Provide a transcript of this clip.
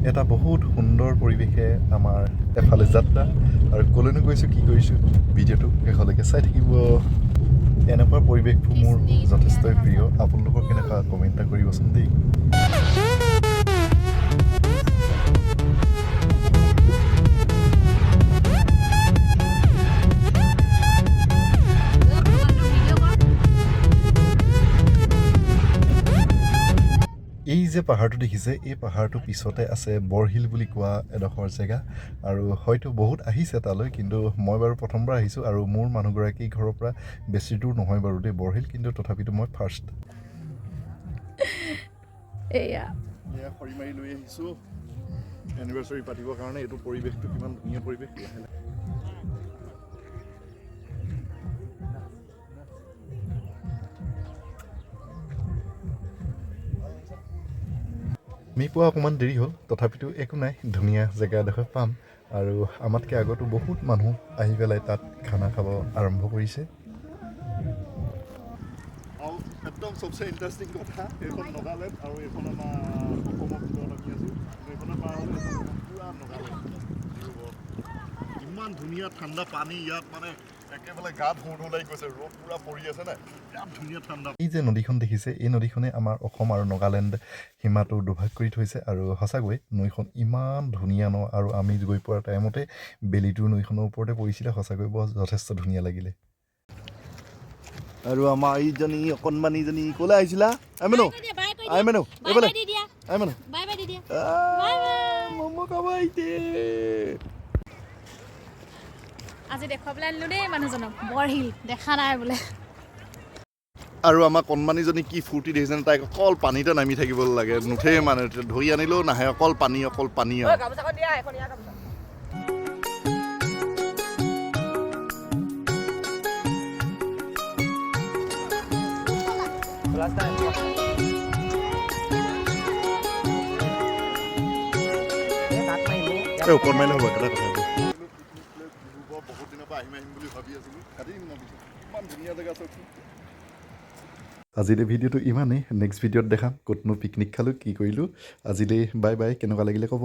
এটা বহুত সুন্দৰ পৰিৱেশে আমাৰ এফালে যাত্ৰা আৰু কলৈনো গৈছোঁ কি কৰিছোঁ ভিডিঅ'টো শেষলৈকে চাই থাকিব। এনেকুৱা পৰিৱেশবোৰ মোৰ যথেষ্টই প্ৰিয়। আপোনালোকৰ কেনেকুৱা কমেণ্ট এটা কৰিবচোন দেই। এই যে পাহাৰটো দেখিছে, এই পাহাৰটোৰ পিছতে আছে বৰহিল বুলি কোৱা এডোখৰ জেগা আৰু হয়তো বহুত আহিছে তালৈ, কিন্তু মই বাৰু প্ৰথমবাৰ আহিছোঁ আৰু মোৰ মানুহগৰাকী ঘৰৰ পৰা বেছি দূৰ নহয় বাৰু দেই বৰহিল, কিন্তু তথাপিতো মই ফাৰ্ষ্ট এয়া খৰি মাৰি লৈ আহিছোঁ এনিভাৰ্চাৰী পাতিবৰ কাৰণে। এইটো পৰিৱেশটো কিমান ধুনীয়া পৰিৱেশ। আমি পোৱা অকণমান দেৰি হ'ল, তথাপিতো একো নাই, ধুনীয়া জেগা এডোখৰ পাম আৰু আমাতকৈ আগতো বহুত মানুহ আহি পেলাই তাত খানা খাব আৰম্ভ কৰিছে। আৰু একদম চবচে ইণ্টাৰেষ্টিং কথা, এইখন নগালেণ্ড আৰু এইখন আমাৰ অসমৰ ভিতৰত আমি আছোঁ। এইখনৰ পাৰ হ'লে পূৰা নগালেণ্ড। ইমান ধুনীয়া ঠাণ্ডা পানী ইয়াত, মানে একেবাৰে গা ধোঁ ধোঁ লাগি গৈছে। ৰ'দ পূৰা পৰি আছে নাই, বিৰাট ধুনীয়া ঠাণ্ডা। এই যে নদীখন দেখিছে, এই নদীখনে আমাৰ অসম আৰু নগালেণ্ড সীমাটো দুভাগ কৰি থৈছে আৰু সঁচাকৈ নৈখন ইমান ধুনীয়া ন। আৰু আমি গৈ পোৱাৰ টাইমতে বেলিটোৰ নৈখনৰ ওপৰতে পৰিছিলে, সঁচাকৈ বৰ যথেষ্ট ধুনীয়া লাগিলে। আৰু আমাৰ এইজনী অকণমানিজনী ক'লৈ আহিছিলা? আইমেনো আইমেনো এইফালে আইমেনো ম'ম' খাব আহিছে। আজি দেখুৱাবলৈ আনিলোঁ দেই মানুহজনক, বৰহিল দেখা নাই বোলে। আৰু আমাৰ কণমানিজনী কি ফূৰ্তি দেখিছেনে, তাইক অকল পানীতে নামি থাকিব লাগে, নুঠেই মানে, ধৰি আনিলেও নাহে, অকল পানী অকল পানী আৰু। ওপৰত মাৰিলে হ'ব এটা কথা। বহুত দিনৰ পৰা আহিম বুলি ভাবি আছিলোঁ, ইমান ধুনীয়া জেগা আছে। আজিলৈ ভিডিঅ'টো ইমানেই, নেক্সট ভিডিঅ'ত দেখাম ক'তনো পিকনিক খালোঁ, কি কৰিলোঁ। আজিলৈ বাই বাই, কেনেকুৱা লাগিলে ক'ব।